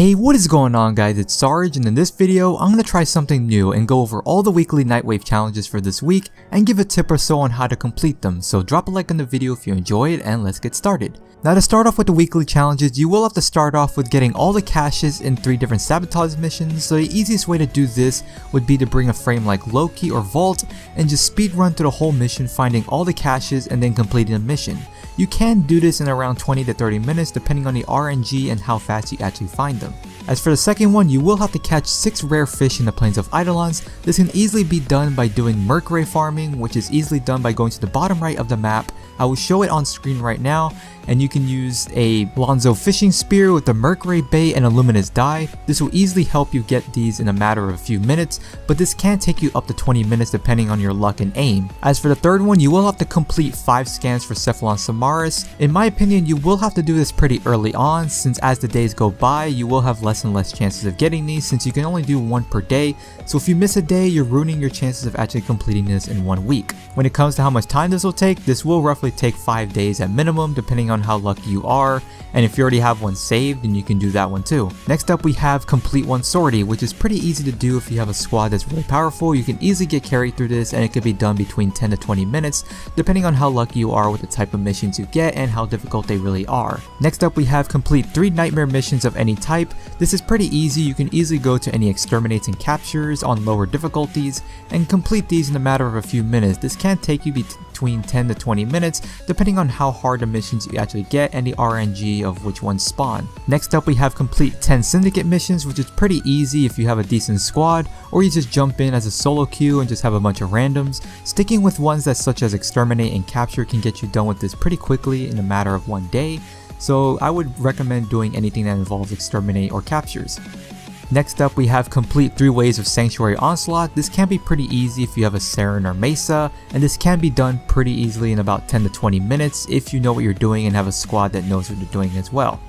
Hey, what is going on guys, it's Sarge, and in this video I'm going to try something new and go over all the weekly Nightwave challenges for this week and give a tip or so on how to complete them, so drop a like on the video if you enjoy it and let's get started. Now to start off with the weekly challenges, you will have to start off with getting all the caches in 3 different sabotage missions, so the easiest way to do this would be to bring a frame like Loki or Vault and just speed run through the whole mission finding all the caches and then completing the mission. You can do this in around 20 to 30 minutes depending on the RNG and how fast you actually find them. As for the second one, you will have to catch 6 rare fish in the plains of Eidolons. This can easily be done by doing Mercury farming, which is easily done by going to the bottom right of the map. I will show it on screen right now, and you can use a Lonzo fishing spear with the Mercury bait and a luminous dye. This will easily help you get these in a matter of a few minutes, but this can take you up to 20 minutes depending on your luck and aim. As for the third one, you will have to complete 5 scans for Cephalon Samaras. In my opinion, you will have to do this pretty early on, since as the days go by, you will have less and less chances of getting these since you can only do 1 per day, so if you miss a day, you're ruining your chances of actually completing this in 1 week. When it comes to how much time this will take, this will roughly take 5 days at minimum depending on how lucky you are, and if you already have one saved, then you can do that one too. Next up we have complete One Sortie, which is pretty easy to do if you have a squad that's really powerful. You can easily get carried through this and it could be done between 10 to 20 minutes depending on how lucky you are with the type of missions you get and how difficult they really are. Next up we have complete 3 nightmare missions of any type. This is pretty easy. You can easily go to any exterminates and captures on lower difficulties and complete these in a matter of a few minutes. This can take you between 10 to 20 minutes depending on how hard the missions you actually get and the RNG of which ones spawn. Next up we have complete 10 Syndicate missions, which is pretty easy if you have a decent squad, or you just jump in as a solo queue and just have a bunch of randoms. Sticking with ones that such as exterminate and capture can get you done with this pretty quickly in a matter of 1 day, so I would recommend doing anything that involves exterminate or captures. Next up we have complete 3 waves of Sanctuary Onslaught. This can be pretty easy if you have a Saren or Mesa, and this can be done pretty easily in about 10 to 20 minutes if you know what you're doing and have a squad that knows what they're doing as well.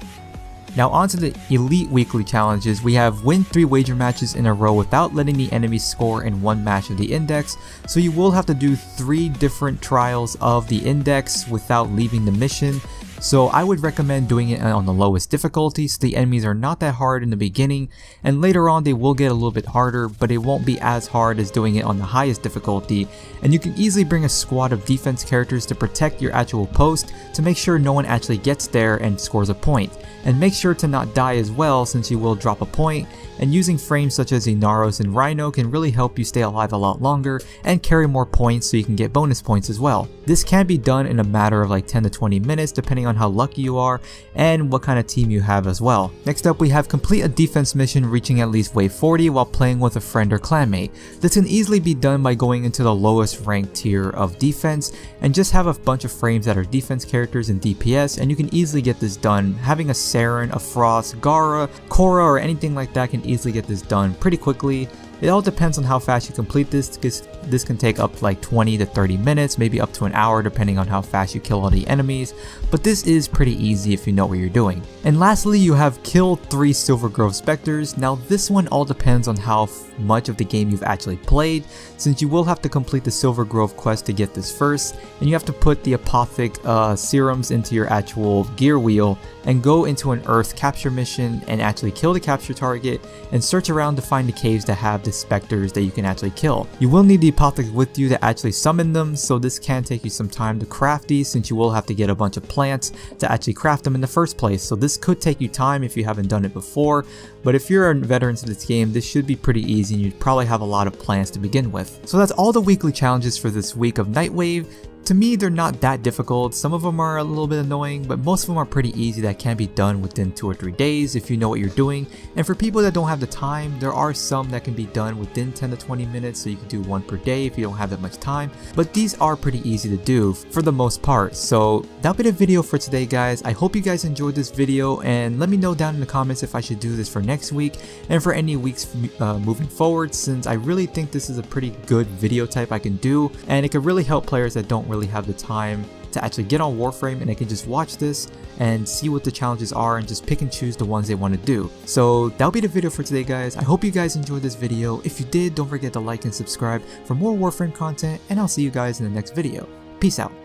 Now onto the Elite Weekly Challenges. We have win 3 wager matches in a row without letting the enemy score in 1 match of the index, so you will have to do 3 different trials of the index without leaving the mission. So I would recommend doing it on the lowest difficulty so the enemies are not that hard in the beginning, and later on they will get a little bit harder, but it won't be as hard as doing it on the highest difficulty. And you can easily bring a squad of defense characters to protect your actual post to make sure no one actually gets there and scores a point. And make sure to not die as well, since you will drop a point, and using frames such as Inaros and Rhino can really help you stay alive a lot longer and carry more points so you can get bonus points as well. This can be done in a matter of like 10 to 20 minutes depending on how lucky you are and what kind of team you have as well. Next up we have complete a defense mission reaching at least wave 40 while playing with a friend or clanmate. This can easily be done by going into the lowest ranked tier of defense and just have a bunch of frames that are defense characters and DPS, and you can easily get this done. Having a Saren, a Frost, Gara, Korra, or anything like that can easily get this done pretty quickly. It all depends on how fast you complete this, because this can take up to like 20 to 30 minutes, maybe up to an hour depending on how fast you kill all the enemies, but this is pretty easy if you know what you're doing. And lastly, you have kill 3 Silver Grove Specters. Now this one all depends on how much of the game you've actually played, since you will have to complete the Silver Grove quest to get this first, and you have to put the Apothic serums into your actual gear wheel and go into an Earth capture mission and actually kill the capture target and search around to find the caves that have the Specters that you can actually kill. You will need the Apothic with you to actually summon them, so this can take you some time to craft these since you will have to get a bunch of plants to actually craft them in the first place, so this could take you time if you haven't done it before, but if you're a veteran to this game, this should be pretty easy and you'd probably have a lot of plants to begin with. So that's all the weekly challenges for this week of Nightwave. To me, they're not that difficult. Some of them are a little bit annoying, but most of them are pretty easy that can be done within 2 or 3 days if you know what you're doing. And for people that don't have the time, there are some that can be done within 10 to 20 minutes, so you can do 1 per day if you don't have that much time. But these are pretty easy to do for the most part. So that'll be the video for today, guys. I hope you guys enjoyed this video, and let me know down in the comments if I should do this for next week and for any weeks moving forward, since I really think this is a pretty good video type I can do, and it could really help players that don't really have the time to actually get on Warframe, and they can just watch this and see what the challenges are and just pick and choose the ones they want to do. So that'll be the video for today, guys. I hope you guys enjoyed this video. If you did, don't forget to like and subscribe for more Warframe content, and I'll see you guys in the next video. Peace out.